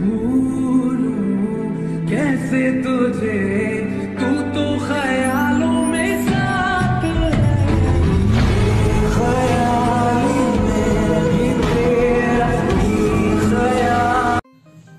भूलूं कैसे तुझे, तू तो ख्यालों में साथ है, ख्यालों में भी तेरा ही ख्याल।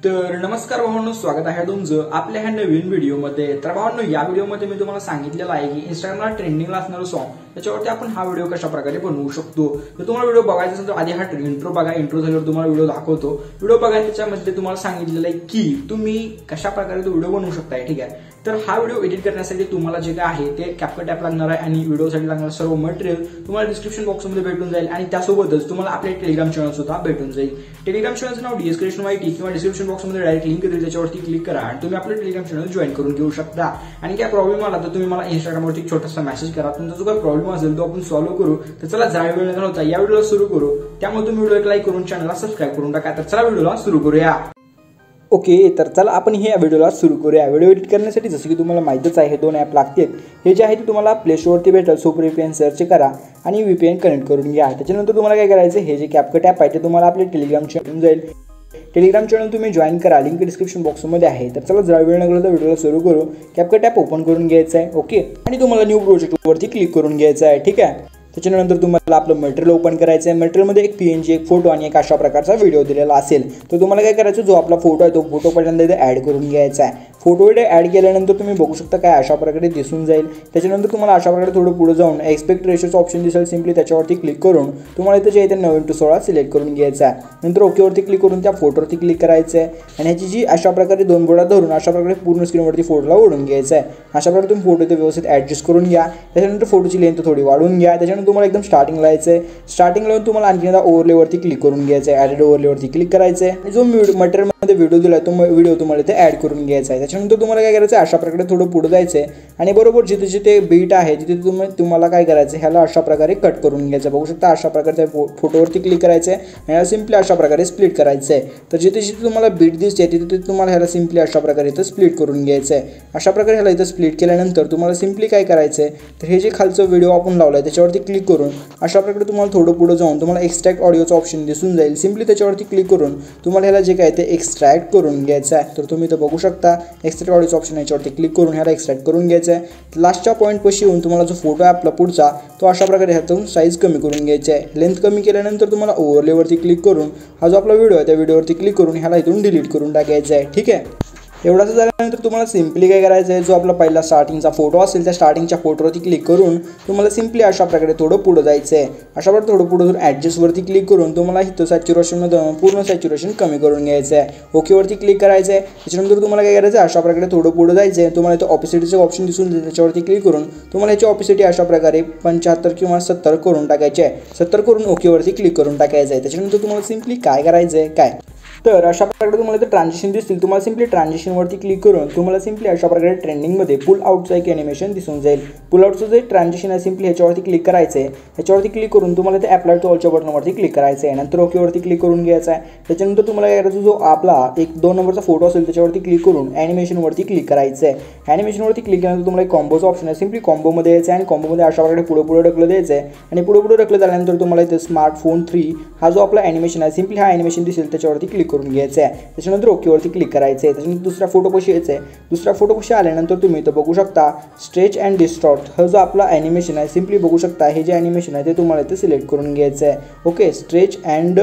तर नमस्कार भावांनो, स्वागत आहे तुमचं आपल्या ह्या नवीन व्हिडिओमध्ये। तर भावांनो, या व्हिडिओमध्ये मी तुम्हाला सांगितलेलं आहे की इंस्टाग्रामला ट्रेंडिंगला असणारं सॉन्ग त्याच्यावरती आपण हा व्हिडिओ कशा प्रकारे बनवू शकतो। तर तुम्हाला व्हिडिओ बघायचा असेल तर आधी हा इंट्रो बघा, इंट्रो झाल्यावर तुम्हाला व्हिडिओ दाखवतो। व्हिडिओ बघा, त्याच्यामध्ये तुम्हाला सांगितलेलं आहे की तुम्ही कशा प्रकारे तो व्हिडिओ बनवू शकताय, ठीक आहे। तर हा व्हिडिओ एडिट करण्यासाठी तुम्हाला जे काय आहे ते कॅपकट ॲप लागणार आहे आणि व्हिडिओसाठी लागणारं सर्व मटेरियल तुम्हाला डिस्क्रिप्शन बॉक्समध्ये भेटून जाईल आणि त्यासोबतच तुम्हाला आपले टेलिग्राम चॅनल सुद्धा भेटून जाईल। टेलिग्राम चॅनलचं नाव DS क्रिएशन YT किंवा डिस्क्रिप्शन बॉक्समध्ये डायरेक्ट लिंक देईल, त्याच्यावरती क्लिक करा आणि तुम्ही आपले टेलिग्राम चॅनल जॉईन करून घेऊ शकता। आणि काय प्रॉब्लेम आला तर तुम्ही मला इंस्टाग्रामवरती एक छोटासा मेसेज करा, तुमचा जो काही प्रॉब्लेम असेल तो आपण सॉल्व्ह करू। तर चला जा वेळ न घालवता या व्हिडिओला सुरू करू। त्यामुळे तुम्ही व्हिडिओ लाईक करून चॅनलला सबस्क्राईब करून टाका। तर चला व्हिडिओला सुरू करूया। ओके, तर चला आपण हे व्हिडिओला सुरू करूया। व्हिडिओ एडिट करण्यासाठी जसं की तुम्हाला माहितीच आहे हे दोन ॲप लागतील। हे जे आहे ते तुम्हाला प्ले स्टोअरवरती भेटेल। सोपं VPN सर्च करा आणि VPN कनेक्ट करून घ्या। त्याच्यानंतर तुम्हाला काय करायचं, हे जे कॅपकट ॲप आहे ते तुम्हाला आपले टेलिग्राम चॅनल जाईल। टेलिग्राम चॅनल तुम्ही जॉईन करा, लिंक डिस्क्रिप्शन बॉक्समध्ये आहे। तर चला जरा वेळ न घालवता व्हिडिओला सुरू करू। कॅपकट ॲप ओपन करून घ्यायचं आहे, ओके, आणि तुम्हाला न्यू प्रोजेक्टवरती क्लिक करून घ्यायचं आहे, ठीक आहे। त्याच्यानंतर तुम्हाला आपलं मटेरियल ओपन करायचं आहे। मटेरियलमध्ये एक PNG, एक फोटो आणि एक अशा प्रकारचा व्हिडिओ दिलेला असेल। तर तुम्हाला काय करायचं, जो आपला फोटो आहे तो फोटो पहिल्यांदा इथे ॲड करून घ्यायचा आहे। फोटो इथे ॲड केल्यानंतर तुम्ही बघू शकता काय अशा प्रकारे दिसून जाईल। त्याच्यानंतर तुम्हाला अशा प्रकारे थोडं पुढे जाऊन एक्सपेक्ट रेशोचं ऑप्शन दिसेल, सिम्पली त्याच्यावरती क्लिक करून तुम्हाला इथे जे आहे ते 9:16 सिलेक्ट करून घ्यायचं आहे। नंतर ओकेवरती क्लिक करून त्या फोटोवरती क्लिक करायचं आहे आणि ह्याची जी अशा प्रकारे दोन बोर्डा धरून अशा प्रकारे पूर्ण स्क्रीनवरती फोटोला ओढून घ्यायचं आहे। अशा प्रकारे तुम्ही फोटो इथे व्यवस्थित ॲडजस्ट करून घ्या। त्याच्यानंतर फोटोची लेंथ थोडी वाढवून घ्या। त्याच्यानंतर तुम्हाला एकदम स्टार्टिंगला स्टार्टिंगला तुम्हाला आणखी एकदा ओव्हरलेवरती क्लिक करून घ्यायचं आहे, ॲडेड ओव्हरलेवरती क्लिक करायचं आहे आणि जो मटेरियलमध्ये व्हिडिओ दिला तो व्हिडिओ तुम्हाला इथे ॲड करून घ्यायचा आहे। त्याच्यानंतर तुम्हाला काय करायचं, अशा प्रकारे थोडं पुढे जायचं आहे आणि बरोबर जिथे जिथे बीट आहे तिथे तुम्हाला काय करायचं, ह्याला अशा प्रकारे कट करून घ्यायचं। बघू शकता अशा प्रकारे फोटोवरती क्लिक करायचं आहे आणि ह्याला सिम्पली अशा प्रकारे स्प्लिट करायचं आहे। तर जिथे जिथे तुम्हाला बीट दिसते तिथे तुम्हाला ह्याला सिम्पली अशा प्रकारे इथं स्प्लिट करून घ्यायचं आहे। अशा प्रकारे ह्याला इथं स्प्लिट केल्यानंतर तुम्हाला सिम्पली काय करायचं आहे, तर हे जे खालचं व्हिडिओ आपण लावला आहे त्याच्यावरती क्लिक करून अशा प्रकारे तुम्हाला थोडं पुढे जाऊन तुम्हाला एक्स्ट्रॅक्ट ऑडिओचं ऑप्शन दिसून जाईल। सिम्पली त्याच्यावरती क्लिक करून तुम्हाला ह्याला जे काय ते एक्स्ट्रॅक्ट करून घ्यायचं आहे। तर तुम्ही इथं बघू शकता एक्स्ट्रॅक्ट ऑडिओचं ऑप्शन याच्यावरती क्लिक करून ह्याला एक्स्ट्रॅक्ट करून घ्यायचं आहे। लास्टच्या पॉईंटपाशी येऊन तुम्हाला जो फोटो आहे आपला पुढचा तो अशा प्रकारे ह्यातून साईज कमी करून घ्यायची आहे। लेंथ कमी केल्यानंतर तुम्हाला ओव्हरलेवरती क्लिक करून हा जो आपला व्हिडिओ आहे त्या व्हिडिओवरती क्लिक करून ह्याला इथून डिलीट करून टाकायचं आहे, ठीक आहे। एवढंच झाल्यानंतर तुम्हाला सिम्पली काय करायचं आहे, जो आपला पहिला स्टार्टिंगचा फोटो असेल त्या स्टार्टिंगच्या फोटोवरती क्लिक करून तुम्हाला सिम्पली अशा प्रकारे थोडं पुढं जायचं आहे। अशा प्रकारे थोडं पुढं जाऊन ॲडजस्टवरती क्लिक करून तुम्हाला इथं सॅच्युरेशनमध्ये पूर्ण सॅच्युरेशन कमी करून घ्यायचं आहे। ओकेवरती क्लिक करायचं आहे। त्याच्यानंतर तुम्हाला काय करायचं, अशा प्रकारे थोडं पुढं जायचं आहे। तुम्हाला इथं ऑपोसिटीचं ऑप्शन दिसून जाईल, त्याच्यावरती क्लिक करून तुम्हाला याची ऑपोसिटी अशा प्रकारे 75 किंवा 70 करून टाकायचे आहे। 70 करून ओकेवरती क्लिक करून टाकायचं आहे। त्याच्यानंतर तुम्हाला सिम्पली काय करायचं आहे, काय तर अशा प्रकारे तुम्हाला इथे ट्रान्झिशन दिसतील। तुम्हाला सिम्पली ट्रान्झिशनवरती क्लिक करून तुम्हाला सिम्पली अशा प्रकारे ट्रेंडिंगमध्ये पुल आउटचं एक ॲनिमेशन दिसून जाईल। पुल आउटचं जे ट्रान्झिशन आहे सिम्पली ह्याच्यावरती क्लिक करायचं आहे। ह्याच्यावरती क्लिक करून तुम्हाला इथे अप्लाय टू ऑलच्या बटनवरती क्लिक करायचं आहे। नंतर ओकेवरती क्लिक करून घ्यायचं आहे। त्याच्यानंतर तुम्हाला काय करायचं, जो आपला 1-2 नंबरचा फोटो असेल त्याच्यावरती क्लिक करून ॲनिमेशनवरती क्लिक करायचं आहे। ॲनिमेशनवरती क्लिक केल्यानंतर तुम्हाला एक कॉम्बोचा ऑप्शन आहे, सिम्पली कॉम्बोमध्ये यायचं आहे आणि कॉम्बोमध्ये अशा प्रकारे पुढे ढकलं द्यायचं आहे आणि पुढे ढकलं झाल्यानंतर तुम्हाला इथे स्मार्टफोन 3 हा जो आपला ॲनिमेशन आहे सिम्पली हा ॲनिमेशन दिसेल त्याच्यावरती क्लिक करून घ्यायचं आहे। त्याच्यानंतर ओकेवरती क्लिक करायचं आहे। त्याच्यानंतर दुसऱ्या फोटोपाशी यायचं आहे। दुसऱ्या फोटोपाशी आल्यानंतर तुम्ही इथं बघू शकता स्ट्रेच अँड डिस्टॉर्ट हा जो आपला ॲनिमेशन आहे सिम्पली बघू शकता हे जे ॲनिमेशन आहे ते तुम्हाला इथे सिलेक्ट करून घ्यायचं आहे, okay. Stretch and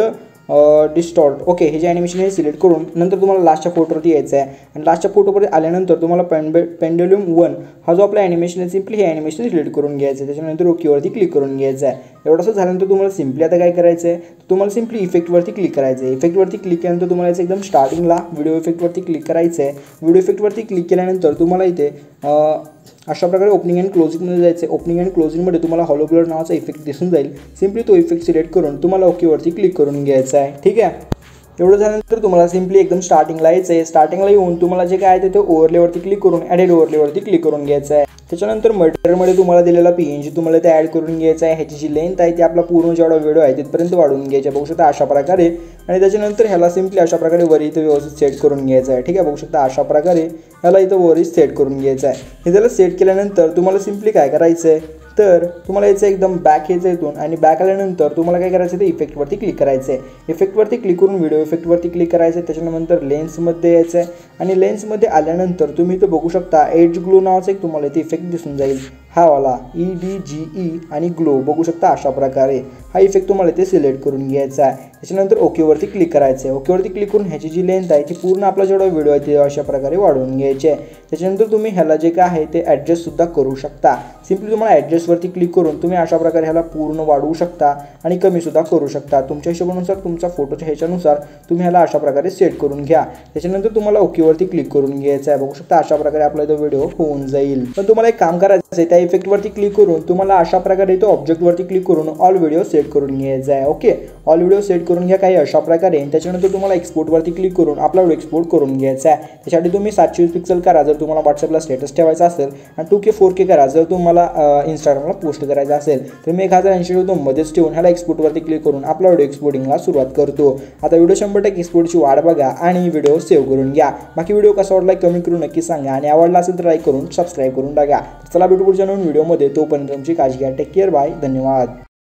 distort, okay, हे जे ॲनिमेशन आहे सिलेक्ट करून नंतर तुम्हाला लास्टच्या फोटोवरती यायचं आहे आणि लास्टच्या फोटोवरती आल्यानंतर तुम्हाला पेंडुलम 1 हा जो आपला ॲनिमेशन आहे सिम्पली हे ॲनिमेशन सिलेक्ट करून घ्यायचं आहे। त्याच्यानंतर ओकेवरती क्लिक करून घ्यायचं आहे। एवढंसं झाल्यानंतर तुम्हाला सिम्पली आता काय करायचं आहे, तुम्हाला सिम्पली इफेक्टवरती क्लिक करायचं आहे। इफेक्टवरती क्लिक केल्यानंतर तुम्हाला याचं एकदम स्टार्टिंगला व्हिडिओ इफेक्टवरती क्लिक करायचं आहे। व्हिडिओ इफेक्टवरती क्लिक केल्यानंतर तुम्हाला इथे अशा प्रकारे ओपनिंग अँड क्लोजिंगमध्ये जायचं आहे। ओपनिंग अँड क्लोजिंगमध्ये तुम्हाला हॉलो ब्लर नावाचा इफेक्ट दिसून जाईल। सिम्पली तो इफेक्ट सिलेक्ट करून तुम्हाला ओकेवरती क्लिक करून घ्यायचा आहे, ठीक आहे। एवढं झाल्यानंतर तुम्हाला सिम्पली एकदम स्टार्टिंगला यायचं आहे। स्टार्टिंगला येऊन तुम्हाला जे काय आहे ते ओव्हरलेवरती क्लिक करून ॲडेड ओव्हरलेवरती क्लिक करून घ्यायचं आहे। त्याच्यानंतर मटेरियलमध्ये तुम्हाला दिलेला PNG तुम्हाला ते ॲड करून घ्यायचं आहे। ह्याची जी लेंथ आहे ती आपला पूर्ण जेवढा व्हिडिओ आहे तिथपर्यंत वाढवून घ्यायची बघू शकता अशा प्रकारे आणि त्याच्यानंतर ह्याला सिम्पली अशा प्रकारे वरी इथं व्यवस्थित सेट करून घ्यायचं आहे, ठीक आहे। बघू शकता अशा प्रकारे ह्याला इथं वरी सेट करून घ्यायचं आहे। हे त्याला सेट केल्यानंतर तुम्हाला सिम्पली काय करायचं आहे, तर तुम्हाला याचं एकदम बॅक यायचं इथून आणि बॅक आल्यानंतर तुम्हाला काय करायचं ते इफेक्टवरती क्लिक करायचं आहे। इफेक्टवरती क्लिक करून व्हिडिओ इफेक्टवरती क्लिक करायचं आहे। त्याच्यानंतर लेन्समध्ये यायचं आहे आणि लेन्समध्ये आल्यानंतर तुम्ही इथं बघू शकता एज ग्लो नावाचा एक तुम्हाला इथे इफेक्ट दिसून जाईल, हा वाला EDGE आणि ग्लो बघू शकता। अशा प्रकारे हा इफेक्ट तुम्हाला इथे सिलेक्ट करून घ्यायचा आहे। त्याच्यानंतर ओकेवरती क्लिक करायचं आहे। ओकेवरती क्लिक करून ह्याची जी लेंथ आहे ती पूर्ण आपला जेवढा व्हिडिओ आहे ते अशा प्रकारे वाढवून घ्यायची आहे। त्याच्यानंतर तुम्ही ह्याला जे काय आहे ते ॲडजस्टसुद्धा करू शकता। सिम्पली तुम्हाला ॲडजस्टवरती क्लिक करून तुम्ही अशा प्रकारे ह्याला पूर्ण वाढवू शकता आणि कमीसुद्धा करू शकता। तुमच्या हिशोबानुसार तुमचा फोटोच्या ह्याच्यानुसार तुम्ही ह्याला अशा प्रकारे सेट करून घ्या। त्याच्यानंतर तुम्हाला ओकेवरती क्लिक करून घ्यायचं आहे। बघू शकता अशा प्रकारे आपला इथं व्हिडिओ होऊन जाईल। पण तुम्हाला एक काम करायचं आहे, त्या इफेक्टवरती क्लिक करून तुम्हाला अशा प्रकारे इथं ऑब्जेक्टवरती क्लिक करून ऑल व्हिडिओ सेट करून घ्यायचा आहे। ओके, ऑल व्हिडिओ सेट करून घ्या काही अशा प्रकारे। त्याच्यानंतर तुम्हाला एक्सपोर्टवरती क्लिक करून आपला व्हिडिओ एक्सपोर्ट करून घ्यायचा आहे। त्यासाठी तुम्ही 720 पिक्सल करा जर तुम्हाला व्हॉट्सअपला स्टेटस ठेवायचा असेल आणि 2K 4K करा जर तुम्हाला इंस्टाग्रामला पोस्ट करायचं असेल। तर मी 1080 ठेवतो मध्येच ठेवून ह्याला एक्सपोर्टवरती क्लिक करून आपला व्हिडिओ एक्सपोर्टिंगला सुरुवात करतो। आता व्हिडिओ 100% एक्सपोर्टची वाट बघा आणि व्हिडिओ सेव्ह करून घ्या। बाकी व्हिडिओ कसा वाटला कमेंट करून नक्की सांगा आणि आवडला असेल तर लाईक करून सबस्क्राईब करून टाका। चला भेटू पुढच्या नवीन व्हिडिओमध्ये, तोपर्यंत तुमची काळजी घ्या। टेक केअर, बाय, धन्यवाद।